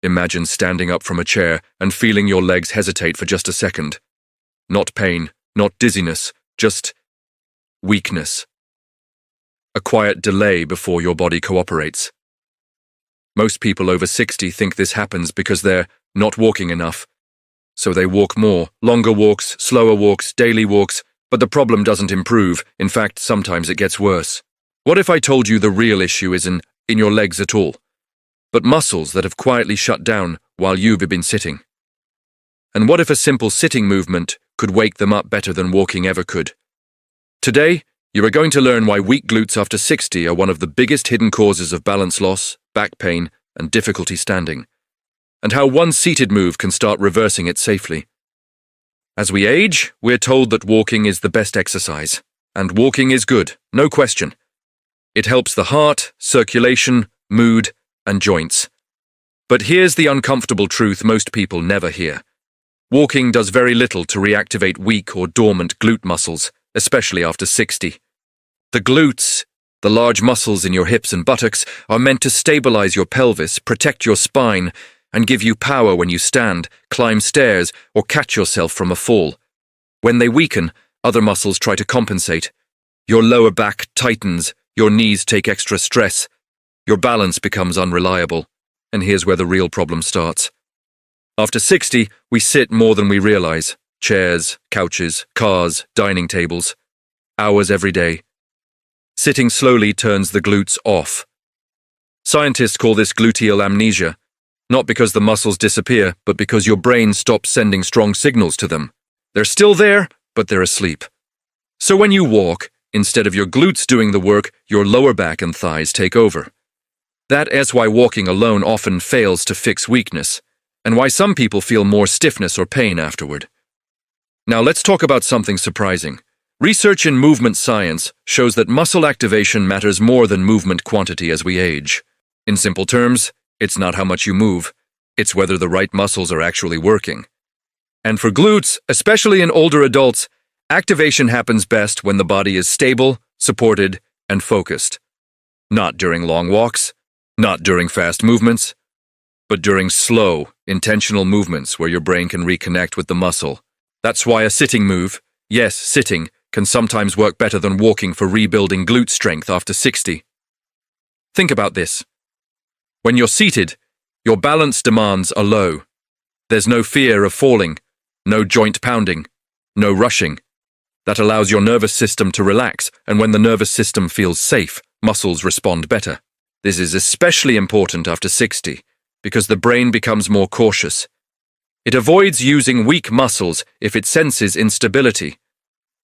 Imagine standing up from a chair and feeling your legs hesitate for just a second. Not pain, not dizziness, just weakness. A quiet delay before your body cooperates. Most people over 60 think this happens because they're not walking enough. So they walk more, longer walks, slower walks, daily walks, but the problem doesn't improve. In fact, sometimes it gets worse. What if I told you the real issue isn't in your legs at all, but muscles that have quietly shut down while you've been sitting? And what if a simple sitting movement could wake them up better than walking ever could? Today, you are going to learn why weak glutes after 60 are one of the biggest hidden causes of balance loss, back pain, and difficulty standing, and how one seated move can start reversing it safely. As we age, we're told that walking is the best exercise, and walking is good, no question. It helps the heart, circulation, mood, and joints. But here's the uncomfortable truth most people never hear. Walking does very little to reactivate weak or dormant glute muscles, especially after 60. The glutes, the large muscles in your hips and buttocks, are meant to stabilize your pelvis, protect your spine, and give you power when you stand, climb stairs, or catch yourself from a fall. When they weaken, other muscles try to compensate. Your lower back tightens, your knees take extra stress, your balance becomes unreliable, and here's where the real problem starts. After 60, we sit more than we realize. Chairs, couches, cars, dining tables. Hours every day. Sitting slowly turns the glutes off. Scientists call this gluteal amnesia, not because the muscles disappear, but because your brain stops sending strong signals to them. They're still there, but they're asleep. So when you walk, instead of your glutes doing the work, your lower back and thighs take over. That is why walking alone often fails to fix weakness, and why some people feel more stiffness or pain afterward. Now let's talk about something surprising. Research in movement science shows that muscle activation matters more than movement quantity as we age. In simple terms, it's not how much you move, it's whether the right muscles are actually working. And for glutes, especially in older adults, activation happens best when the body is stable, supported, and focused. Not during long walks, not during fast movements, but during slow, intentional movements where your brain can reconnect with the muscle. That's why a sitting move, yes, sitting, can sometimes work better than walking for rebuilding glute strength after 60. Think about this. When you're seated, your balance demands are low. There's no fear of falling, no joint pounding, no rushing. That allows your nervous system to relax, and when the nervous system feels safe, muscles respond better. This is especially important after 60, because the brain becomes more cautious. It avoids using weak muscles if it senses instability.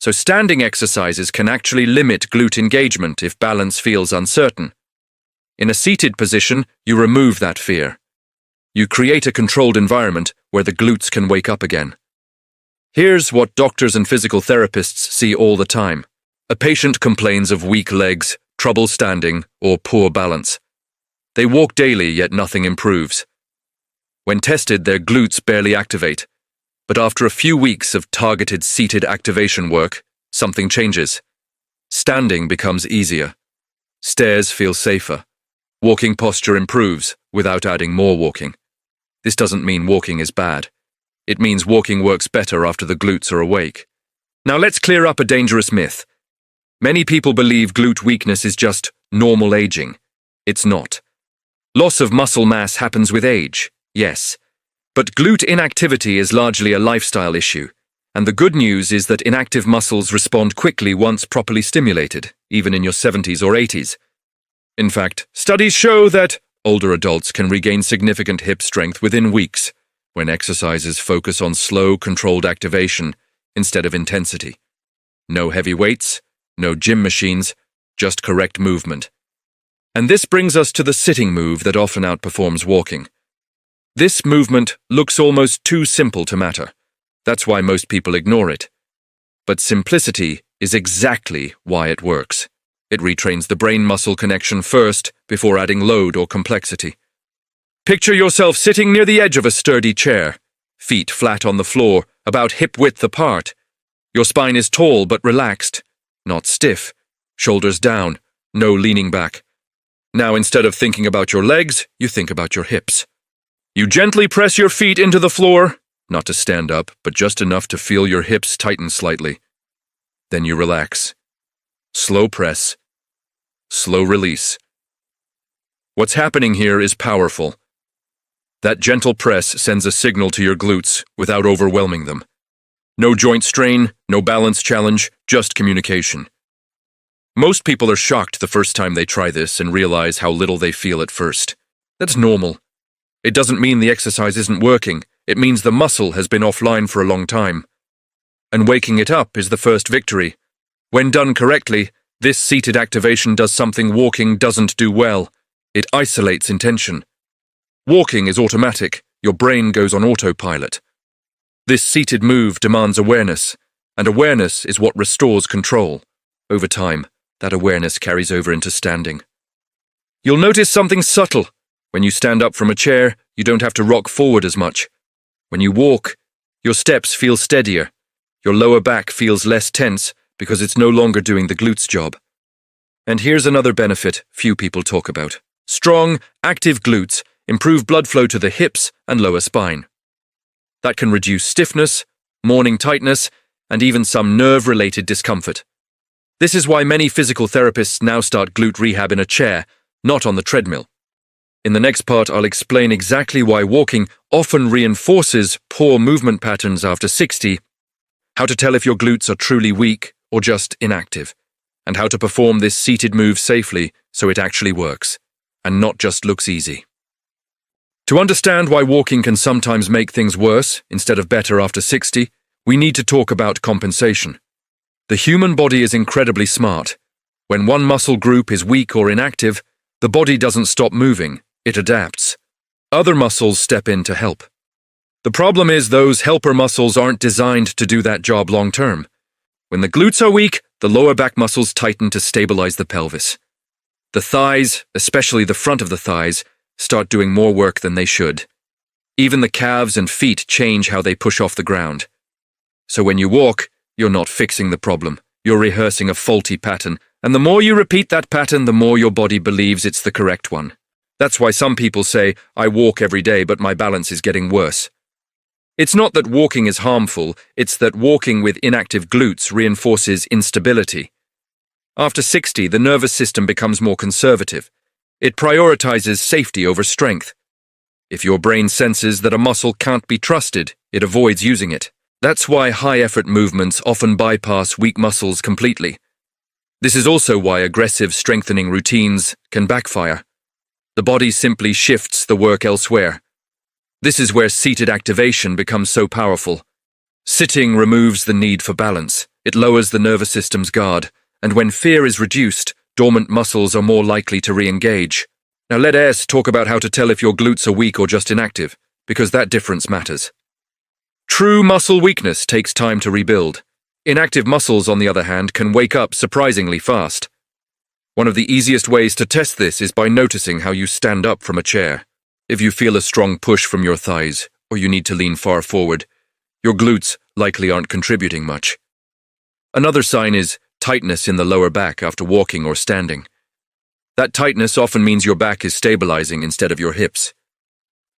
So standing exercises can actually limit glute engagement if balance feels uncertain. In a seated position, you remove that fear. You create a controlled environment where the glutes can wake up again. Here's what doctors and physical therapists see all the time. A patient complains of weak legs, trouble standing, or poor balance. They walk daily, yet nothing improves. When tested, their glutes barely activate. But after a few weeks of targeted seated activation work, something changes. Standing becomes easier. Stairs feel safer. Walking posture improves without adding more walking. This doesn't mean walking is bad. It means walking works better after the glutes are awake. Now let's clear up a dangerous myth. Many people believe glute weakness is just normal aging. It's not. Loss of muscle mass happens with age, yes. But glute inactivity is largely a lifestyle issue, and the good news is that inactive muscles respond quickly once properly stimulated, even in your 70s or 80s. In fact, studies show that older adults can regain significant hip strength within weeks when exercises focus on slow, controlled activation instead of intensity. No heavy weights, no gym machines, just correct movement. And this brings us to the sitting move that often outperforms walking. This movement looks almost too simple to matter. That's why most people ignore it. But simplicity is exactly why it works. It retrains the brain-muscle connection first before adding load or complexity. Picture yourself sitting near the edge of a sturdy chair, feet flat on the floor, about hip-width apart. Your spine is tall but relaxed, not stiff, shoulders down, no leaning back. Now instead of thinking about your legs, you think about your hips. You gently press your feet into the floor, not to stand up, but just enough to feel your hips tighten slightly. Then you relax. Slow press. Slow release. What's happening here is powerful. That gentle press sends a signal to your glutes without overwhelming them. No joint strain, no balance challenge, just communication. Most people are shocked the first time they try this and realize how little they feel at first. That's normal. It doesn't mean the exercise isn't working. It means the muscle has been offline for a long time. And waking it up is the first victory. When done correctly, this seated activation does something walking doesn't do well. It isolates intention. Walking is automatic. Your brain goes on autopilot. This seated move demands awareness, and awareness is what restores control. Over time, that awareness carries over into standing. You'll notice something subtle. When you stand up from a chair, you don't have to rock forward as much. When you walk, your steps feel steadier. Your lower back feels less tense because it's no longer doing the glutes job. And here's another benefit few people talk about. Strong, active glutes improve blood flow to the hips and lower spine. That can reduce stiffness, morning tightness, and even some nerve-related discomfort. This is why many physical therapists now start glute rehab in a chair, not on the treadmill. In the next part, I'll explain exactly why walking often reinforces poor movement patterns after 60, how to tell if your glutes are truly weak or just inactive, and how to perform this seated move safely so it actually works, and not just looks easy. To understand why walking can sometimes make things worse instead of better after 60, we need to talk about compensation. The human body is incredibly smart. When one muscle group is weak or inactive, the body doesn't stop moving, it adapts. Other muscles step in to help. The problem is those helper muscles aren't designed to do that job long term. When the glutes are weak, the lower back muscles tighten to stabilize the pelvis. The thighs, especially the front of the thighs, start doing more work than they should. Even the calves and feet change how they push off the ground. So when you walk, you're not fixing the problem. You're rehearsing a faulty pattern, and the more you repeat that pattern, the more your body believes it's the correct one. That's why some people say, I walk every day, but my balance is getting worse. It's not that walking is harmful, it's that walking with inactive glutes reinforces instability. After 60, the nervous system becomes more conservative. It prioritizes safety over strength. If your brain senses that a muscle can't be trusted, it avoids using it. That's why high-effort movements often bypass weak muscles completely. This is also why aggressive strengthening routines can backfire. The body simply shifts the work elsewhere. This is where seated activation becomes so powerful. Sitting removes the need for balance. It lowers the nervous system's guard, and when fear is reduced, dormant muscles are more likely to re-engage. Now let us talk about how to tell if your glutes are weak or just inactive, because that difference matters. True muscle weakness takes time to rebuild. Inactive muscles, on the other hand, can wake up surprisingly fast. One of the easiest ways to test this is by noticing how you stand up from a chair. If you feel a strong push from your thighs, or you need to lean far forward, your glutes likely aren't contributing much. Another sign is tightness in the lower back after walking or standing. That tightness often means your back is stabilizing instead of your hips.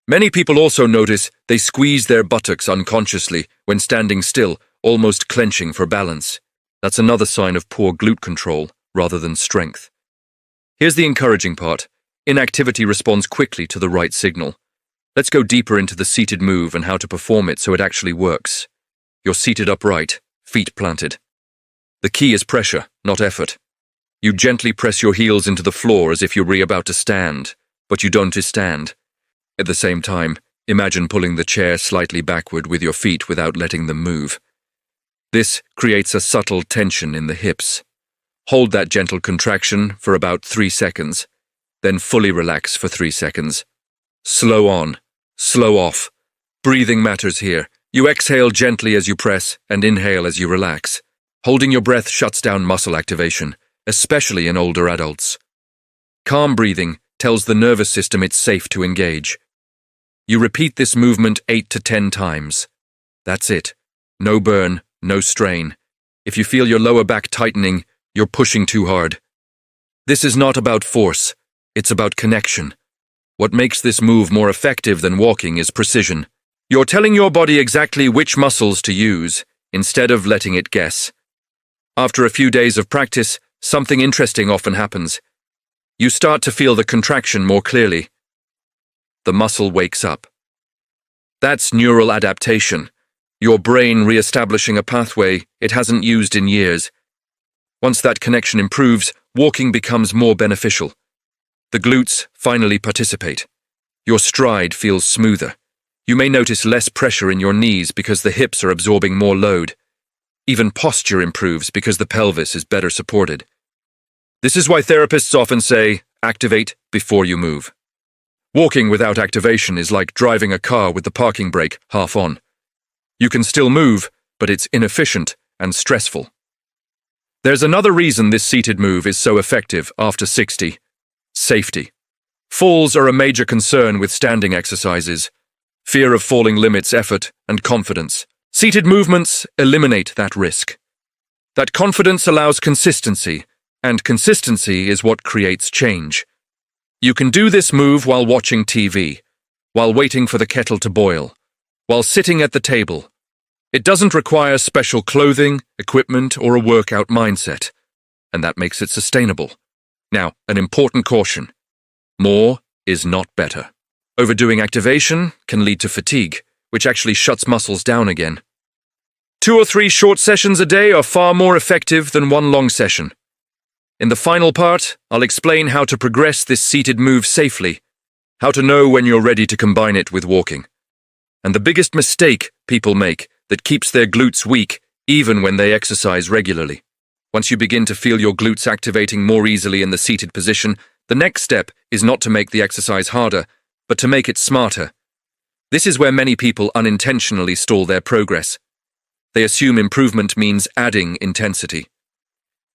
Many people also notice they squeeze their buttocks unconsciously when standing still, almost clenching for balance. That's another sign of poor glute control rather than strength. Here's the encouraging part. Inactivity responds quickly to the right signal. Let's go deeper into the seated move and how to perform it so it actually works. You're seated upright, feet planted. The key is pressure, not effort. You gently press your heels into the floor as if you're about to stand, but you don't stand. At the same time, imagine pulling the chair slightly backward with your feet without letting them move. This creates a subtle tension in the hips. Hold that gentle contraction for about 3 seconds, then fully relax for 3 seconds. Slow on, slow off. Breathing matters here. You exhale gently as you press and inhale as you relax. Holding your breath shuts down muscle activation, especially in older adults. Calm breathing tells the nervous system it's safe to engage. You repeat this movement 8 to 10 times. That's it. No burn, no strain. If you feel your lower back tightening, you're pushing too hard. This is not about force. It's about connection. What makes this move more effective than walking is precision. You're telling your body exactly which muscles to use, instead of letting it guess. After a few days of practice, something interesting often happens. You start to feel the contraction more clearly. The muscle wakes up. That's neural adaptation, your brain re-establishing a pathway it hasn't used in years. Once that connection improves, walking becomes more beneficial. The glutes finally participate. Your stride feels smoother. You may notice less pressure in your knees because the hips are absorbing more load. Even posture improves because the pelvis is better supported. This is why therapists often say, activate before you move. Walking without activation is like driving a car with the parking brake half on. You can still move, but it's inefficient and stressful. There's another reason this seated move is so effective after 60. Safety. Falls are a major concern with standing exercises. Fear of falling limits effort and confidence. Seated movements eliminate that risk. That confidence allows consistency, and consistency is what creates change. You can do this move while watching TV, while waiting for the kettle to boil, while sitting at the table. It doesn't require special clothing, equipment, or a workout mindset, and that makes it sustainable. Now, an important caution. More is not better. Overdoing activation can lead to fatigue, which actually shuts muscles down again. 2 or 3 short sessions a day are far more effective than one long session. In the final part, I'll explain how to progress this seated move safely, how to know when you're ready to combine it with walking, and the biggest mistake people make that keeps their glutes weak even when they exercise regularly. Once you begin to feel your glutes activating more easily in the seated position, the next step is not to make the exercise harder, but to make it smarter. This is where many people unintentionally stall their progress. They assume improvement means adding intensity.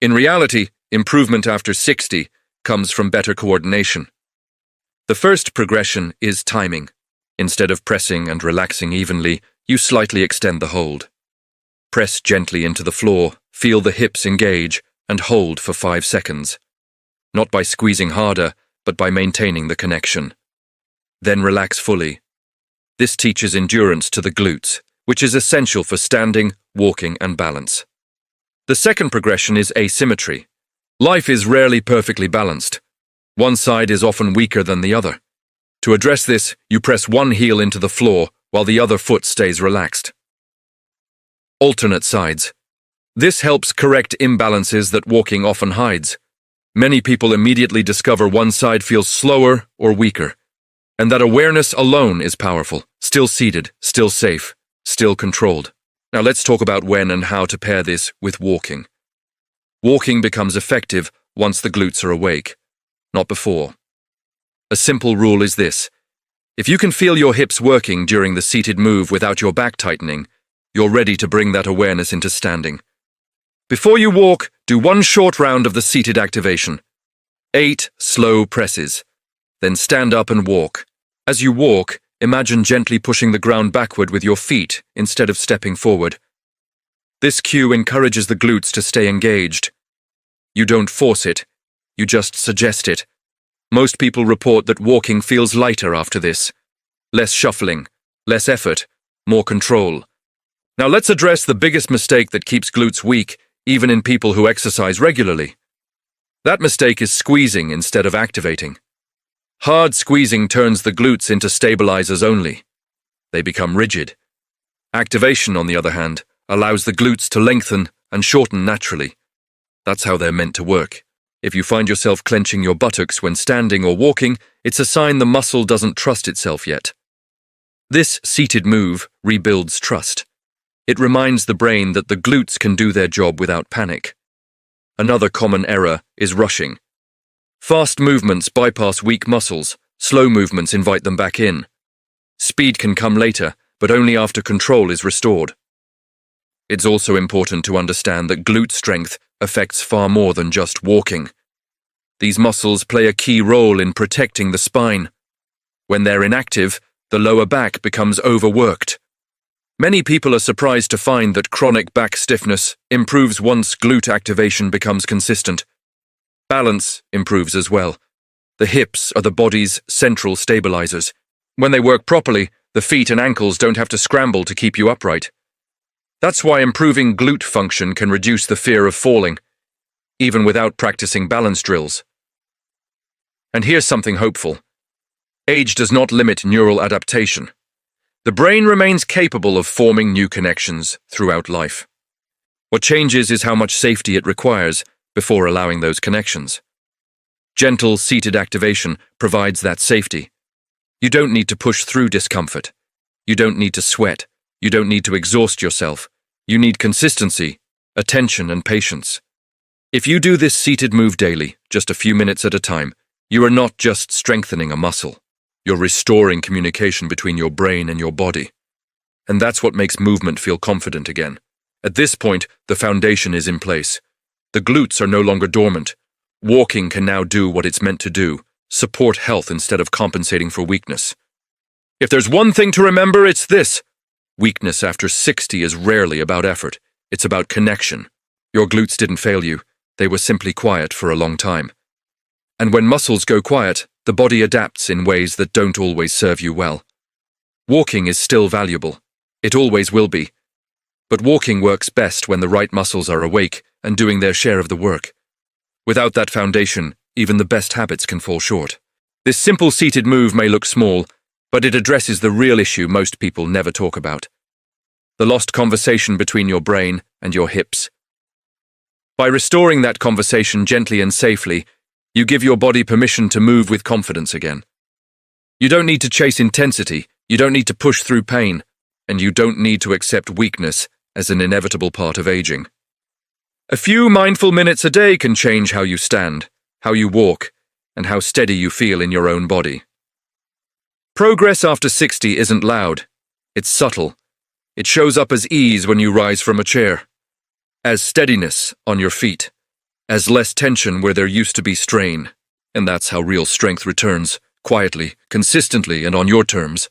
In reality, improvement after 60 comes from better coordination. The first progression is timing. Instead of pressing and relaxing evenly, you slightly extend the hold. Press gently into the floor, feel the hips engage, and hold for 5 seconds. Not by squeezing harder, but by maintaining the connection. Then relax fully. This teaches endurance to the glutes, which is essential for standing, walking, and balance. The second progression is asymmetry. Life is rarely perfectly balanced. One side is often weaker than the other. To address this, you press one heel into the floor while the other foot stays relaxed. Alternate sides. This helps correct imbalances that walking often hides. Many people immediately discover one side feels slower or weaker, and that awareness alone is powerful. Still seated, still safe, still controlled. Now let's talk about when and how to pair this with walking. Walking becomes effective once the glutes are awake, not before. A simple rule is this. If you can feel your hips working during the seated move without your back tightening, you're ready to bring that awareness into standing. Before you walk, do one short round of the seated activation. 8 slow presses. Then stand up and walk. As you walk, imagine gently pushing the ground backward with your feet instead of stepping forward. This cue encourages the glutes to stay engaged. You don't force it, you just suggest it. Most people report that walking feels lighter after this. Less shuffling, less effort, more control. Now let's address the biggest mistake that keeps glutes weak, even in people who exercise regularly. That mistake is squeezing instead of activating. Hard squeezing turns the glutes into stabilizers only. They become rigid. Activation, on the other hand, allows the glutes to lengthen and shorten naturally. That's how they're meant to work. If you find yourself clenching your buttocks when standing or walking, it's a sign the muscle doesn't trust itself yet. This seated move rebuilds trust. It reminds the brain that the glutes can do their job without panic. Another common error is rushing. Fast movements bypass weak muscles, slow movements invite them back in. Speed can come later, but only after control is restored. It's also important to understand that glute strength affects far more than just walking. These muscles play a key role in protecting the spine. When they're inactive, the lower back becomes overworked. Many people are surprised to find that chronic back stiffness improves once glute activation becomes consistent. Balance improves as well. The hips are the body's central stabilizers. When they work properly, the feet and ankles don't have to scramble to keep you upright. That's why improving glute function can reduce the fear of falling, even without practicing balance drills. And here's something hopeful. Age does not limit neural adaptation. The brain remains capable of forming new connections throughout life. What changes is how much safety it requires before allowing those connections. Gentle, seated activation provides that safety. You don't need to push through discomfort. You don't need to sweat. You don't need to exhaust yourself. You need consistency, attention, and patience. If you do this seated move daily, just a few minutes at a time, you are not just strengthening a muscle. You're restoring communication between your brain and your body. And that's what makes movement feel confident again. At this point, the foundation is in place. The glutes are no longer dormant. Walking can now do what it's meant to do, support health instead of compensating for weakness. If there's one thing to remember, it's this. Weakness after 60 is rarely about effort. It's about connection. Your glutes didn't fail you. They were simply quiet for a long time. And when muscles go quiet, the body adapts in ways that don't always serve you well. Walking is still valuable. It always will be. But walking works best when the right muscles are awake and doing their share of the work. Without that foundation, even the best habits can fall short. This simple seated move may look small, but it addresses the real issue most people never talk about. The lost conversation between your brain and your hips. By restoring that conversation gently and safely, you give your body permission to move with confidence again. You don't need to chase intensity, you don't need to push through pain, and you don't need to accept weakness as an inevitable part of aging. A few mindful minutes a day can change how you stand, how you walk, and how steady you feel in your own body. Progress after 60 isn't loud. It's subtle. It shows up as ease when you rise from a chair, as steadiness on your feet, as less tension where there used to be strain. And that's how real strength returns, quietly, consistently, and on your terms.